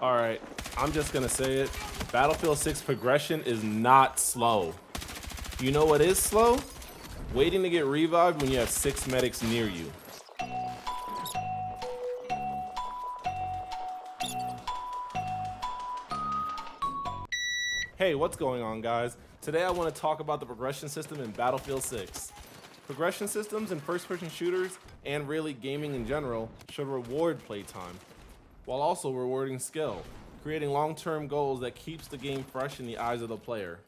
Alright, I'm just gonna say it. Battlefield 6 progression is not slow. You know what is slow? Waiting to get revived when you have 6 medics near you. Hey, what's going on, guys? Today I want to talk about the progression system in Battlefield 6. Progression systems in first-person shooters, and really gaming in general, should reward playtime, while also rewarding skill, creating long-term goals that keeps the game fresh in the eyes of the player.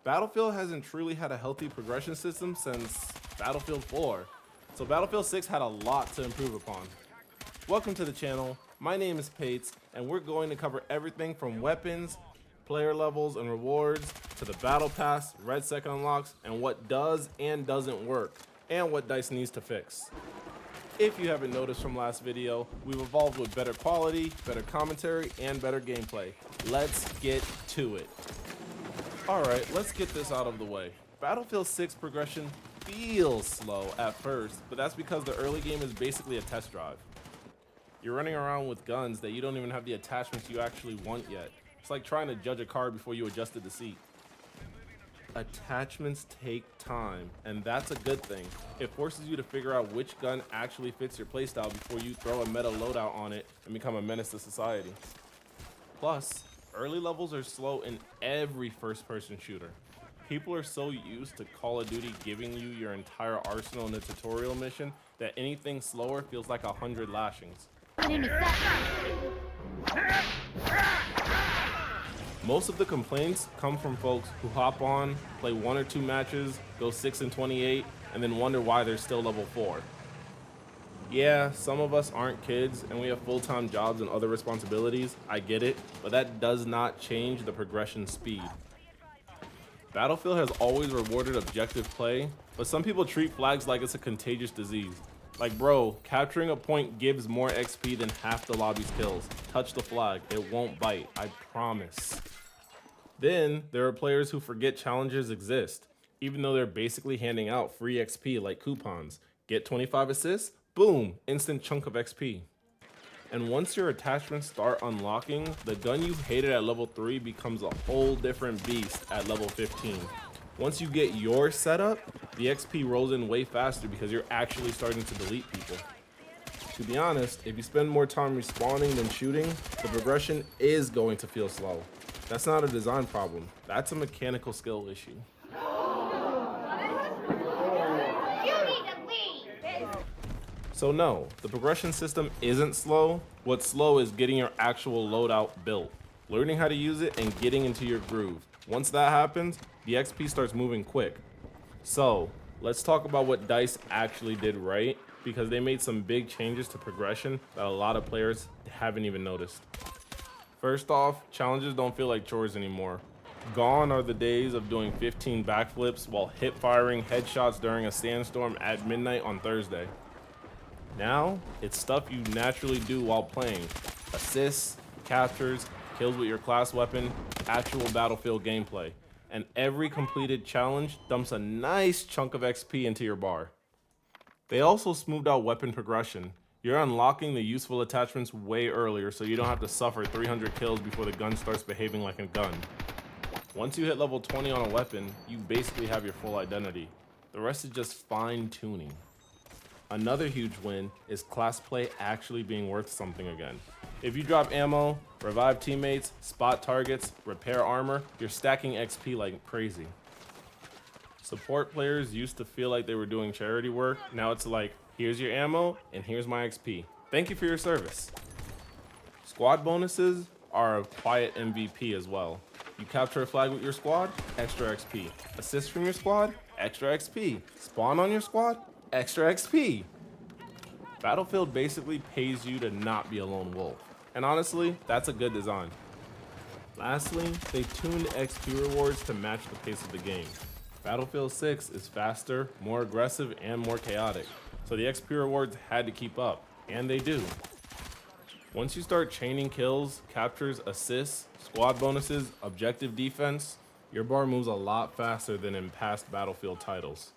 Battlefield hasn't truly had a healthy progression system since Battlefield 4, so Battlefield 6 had a lot to improve upon. Welcome to the channel, my name is Pates, and we're going to cover everything from weapons, player levels and rewards, to the battle pass, REDSEC unlocks, and what does and doesn't work, and what DICE needs to fix. If you haven't noticed from last video, we've evolved with better quality, better commentary, and better gameplay. Let's get to it. Alright, let's get this out of the way. Battlefield 6 progression feels slow at first, but that's because the early game is basically a test drive. You're running around with guns that you don't even have the attachments you actually want yet. It's like trying to judge a car before you adjusted the seat. Attachments take time, and that's a good thing. It forces you to figure out which gun actually fits your playstyle before you throw a meta loadout on it and become a menace to society. Plus, early levels are slow in every first-person shooter. People are so used to Call of Duty giving you your entire arsenal in a tutorial mission that anything slower feels like 100 lashings. Most of the complaints come from folks who hop on, play 1 or 2 matches, go 6 and 28, and then wonder why they're still level 4. Yeah, some of us aren't kids and we have full-time jobs and other responsibilities, I get it, but that does not change the progression speed. Battlefield has always rewarded objective play, but some people treat flags like it's a contagious disease. Like, bro, capturing a point gives more XP than half the lobby's kills. Touch the flag, it won't bite, I promise. Then, there are players who forget challenges exist, even though they're basically handing out free XP like coupons. Get 25 assists? Boom, instant chunk of XP. And once your attachments start unlocking, the gun you hated at level 3 becomes a whole different beast at level 15. Once you get your setup, the XP rolls in way faster because you're actually starting to delete people. To be honest, if you spend more time respawning than shooting, the progression is going to feel slow. That's not a design problem, that's a mechanical skill issue. So no, the progression system isn't slow. What's slow is getting your actual loadout built, learning how to use it, and getting into your groove. Once that happens, the XP starts moving quick. So, let's talk about what DICE actually did right, because they made some big changes to progression that a lot of players haven't even noticed. First off, challenges don't feel like chores anymore. Gone are the days of doing 15 backflips while hip-firing headshots during a sandstorm at midnight on Thursday. Now, it's stuff you naturally do while playing. Assists, captures, kills with your class weapon, actual Battlefield gameplay. And every completed challenge dumps a nice chunk of XP into your bar. They also smoothed out weapon progression. You're unlocking the useful attachments way earlier so you don't have to suffer 300 kills before the gun starts behaving like a gun. Once you hit level 20 on a weapon, you basically have your full identity. The rest is just fine-tuning. Another huge win is class play actually being worth something again. If you drop ammo, revive teammates, spot targets, repair armor, you're stacking XP like crazy. Support players used to feel like they were doing charity work. Now it's like, here's your ammo and here's my XP. Thank you for your service. Squad bonuses are a quiet MVP as well. You capture a flag with your squad, extra XP. Assist from your squad, extra XP. Spawn on your squad, extra XP. Battlefield basically pays you to not be a lone wolf. And honestly, that's a good design. Lastly, they tuned XP rewards to match the pace of the game. Battlefield 6 is faster, more aggressive, and more chaotic, so the XP rewards had to keep up, and they do. Once you start chaining kills, captures, assists, squad bonuses, objective defense, your bar moves a lot faster than in past Battlefield titles.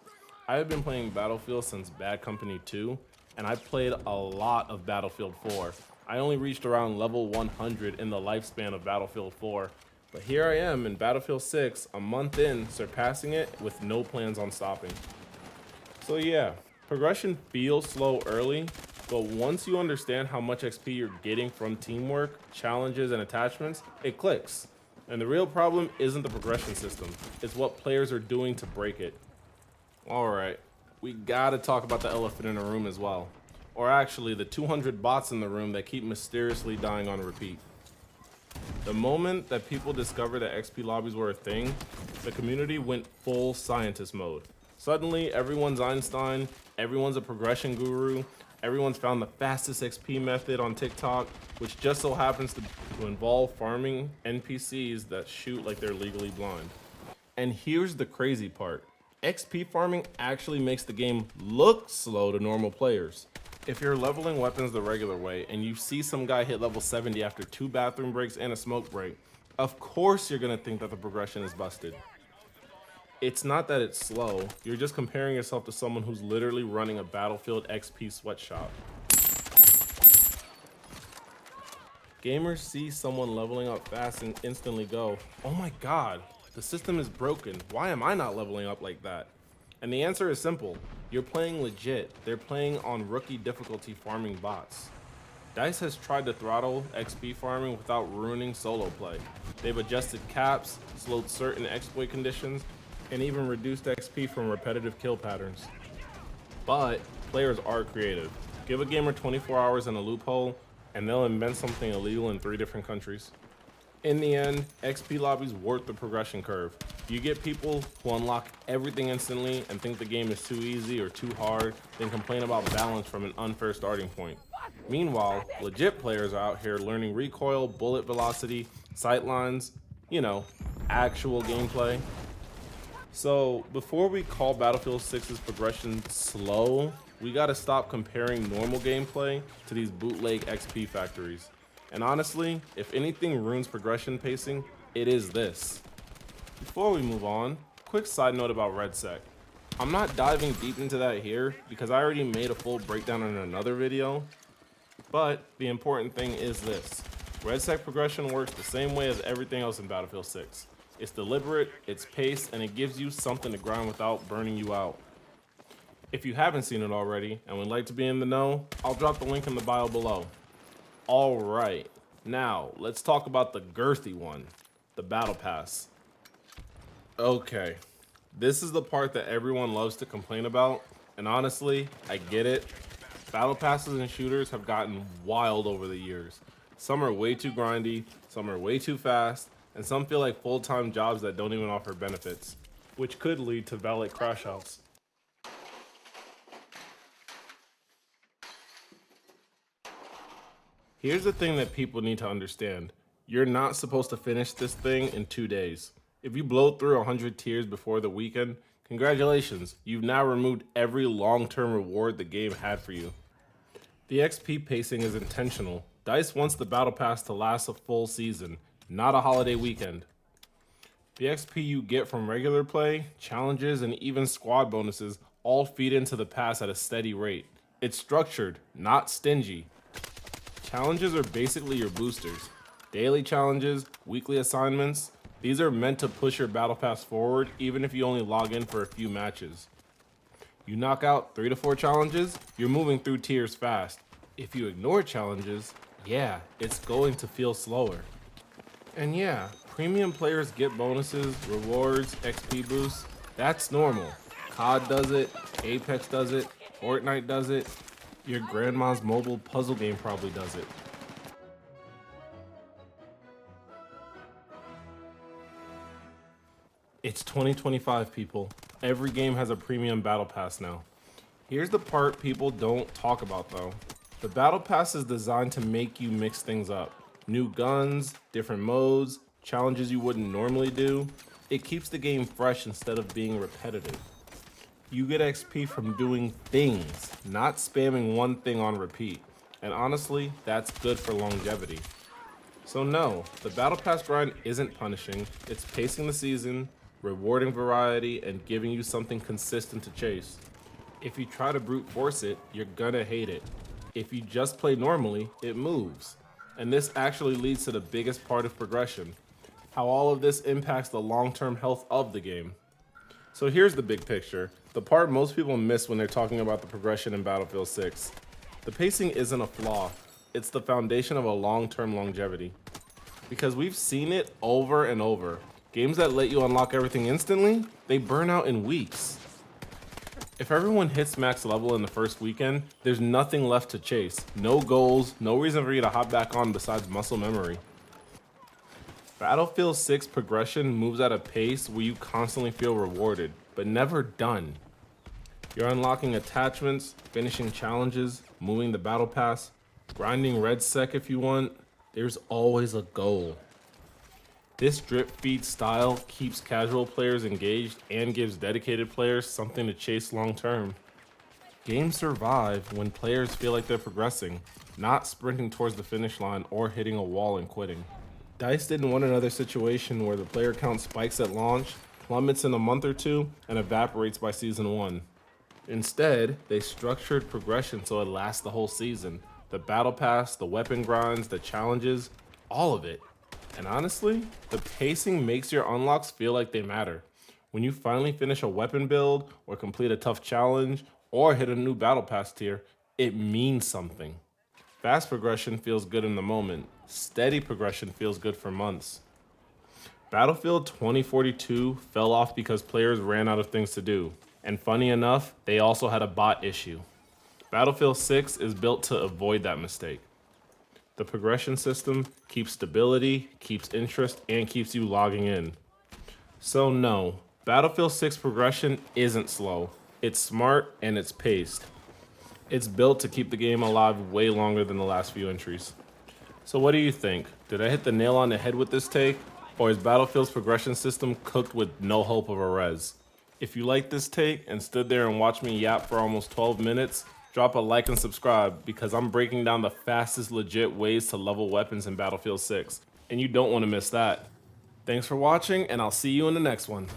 I have been playing Battlefield since Bad Company 2, and I played a lot of Battlefield 4. I only reached around level 100 in the lifespan of Battlefield 4, but here I am in Battlefield 6, a month in, surpassing it with no plans on stopping. So yeah, progression feels slow early, but once you understand how much XP you're getting from teamwork, challenges, and attachments, it clicks. And the real problem isn't the progression system, it's what players are doing to break it. Alright, we gotta talk about the elephant in the room as well. Or actually, the 200 bots in the room that keep mysteriously dying on repeat. The moment that people discovered that XP lobbies were a thing, the community went full scientist mode. Suddenly, everyone's Einstein, everyone's a progression guru, everyone's found the fastest XP method on TikTok, which just so happens to involve farming NPCs that shoot like they're legally blind. And here's the crazy part. XP farming actually makes the game look slow to normal players. If you're leveling weapons the regular way and you see some guy hit level 70 after 2 bathroom breaks and a smoke break, of course you're gonna think that the progression is busted. It's not that it's slow, you're just comparing yourself to someone who's literally running a Battlefield XP sweatshop. Gamers see someone leveling up fast and instantly go, oh my god, the system is broken, why am I not leveling up like that? And the answer is simple, you're playing legit, they're playing on rookie difficulty farming bots. DICE has tried to throttle XP farming without ruining solo play. They've adjusted caps, slowed certain exploit conditions, and even reduced XP from repetitive kill patterns. But players are creative. Give a gamer 24 hours in a loophole, and they'll invent something illegal in 3 different countries. In the end, XP lobbies worth the progression curve. You get people who unlock everything instantly and think the game is too easy or too hard, then complain about balance from an unfair starting point. Meanwhile, legit players are out here learning recoil, bullet velocity, sightlines, actual gameplay. So before we call Battlefield 6's progression slow, we gotta stop comparing normal gameplay to these bootleg XP factories. And honestly, if anything ruins progression pacing, it is this. Before we move on, quick side note about REDSEC. I'm not diving deep into that here because I already made a full breakdown in another video, but the important thing is this. REDSEC progression works the same way as everything else in Battlefield 6. It's deliberate, it's paced, and it gives you something to grind without burning you out. If you haven't seen it already and would like to be in the know, I'll drop the link in the bio below. Alright, now let's talk about the girthy one, the Battle Pass. Okay, this is the part that everyone loves to complain about, and honestly, I get it. Battle Passes and shooters have gotten wild over the years. Some are way too grindy, some are way too fast, and some feel like full-time jobs that don't even offer benefits, which could lead to valet crash outs. Here's the thing that people need to understand. You're not supposed to finish this thing in 2 days. If you blow through 100 tiers before the weekend, congratulations, you've now removed every long-term reward the game had for you. The XP pacing is intentional. DICE wants the Battle Pass to last a full season, not a holiday weekend. The XP you get from regular play, challenges, and even squad bonuses all feed into the pass at a steady rate. It's structured, not stingy. Challenges are basically your boosters. Daily challenges, weekly assignments, these are meant to push your Battle Pass forward even if you only log in for a few matches. You knock out 3 to 4 challenges, you're moving through tiers fast. If you ignore challenges, yeah, it's going to feel slower. And yeah, premium players get bonuses, rewards, XP boosts. That's normal. COD does it, Apex does it, Fortnite does it. Your grandma's mobile puzzle game probably does it. It's 2025, people. Every game has a premium Battle Pass now. Here's the part people don't talk about though. The Battle Pass is designed to make you mix things up. New guns, different modes, challenges you wouldn't normally do. It keeps the game fresh instead of being repetitive. You get XP from doing things, not spamming one thing on repeat. And honestly, that's good for longevity. So no, the Battle Pass grind isn't punishing, it's pacing the season, rewarding variety, and giving you something consistent to chase. If you try to brute force it, you're gonna hate it. If you just play normally, it moves. And this actually leads to the biggest part of progression, how all of this impacts the long-term health of the game. So here's the big picture, the part most people miss when they're talking about the progression in Battlefield 6. The pacing isn't a flaw, it's the foundation of a long-term longevity. Because we've seen it over and over. Games that let you unlock everything instantly, they burn out in weeks. If everyone hits max level in the first weekend, there's nothing left to chase. No goals, no reason for you to hop back on besides muscle memory. Battlefield 6 progression moves at a pace where you constantly feel rewarded, but never done. You're unlocking attachments, finishing challenges, moving the battle pass, grinding REDSEC if you want. There's always a goal. This drip feed style keeps casual players engaged and gives dedicated players something to chase long term. Games survive when players feel like they're progressing, not sprinting towards the finish line or hitting a wall and quitting. DICE didn't want another situation where the player count spikes at launch, plummets in a month or two, and evaporates by season 1. Instead, they structured progression so it lasts the whole season. The battle pass, the weapon grinds, the challenges, all of it. And honestly, the pacing makes your unlocks feel like they matter. When you finally finish a weapon build, or complete a tough challenge, or hit a new battle pass tier, it means something. Fast progression feels good in the moment. Steady progression feels good for months. Battlefield 2042 fell off because players ran out of things to do. And funny enough, they also had a bot issue. Battlefield 6 is built to avoid that mistake. The progression system keeps stability, keeps interest, and keeps you logging in. So no, Battlefield 6 progression isn't slow. It's smart and it's paced. It's built to keep the game alive way longer than the last few entries. So what do you think? Did I hit the nail on the head with this take? Or is Battlefield's progression system cooked with no hope of a res? If you liked this take and stood there and watched me yap for almost 12 minutes, drop a like and subscribe because I'm breaking down the fastest legit ways to level weapons in Battlefield 6, and you don't want to miss that. Thanks for watching, and I'll see you in the next one.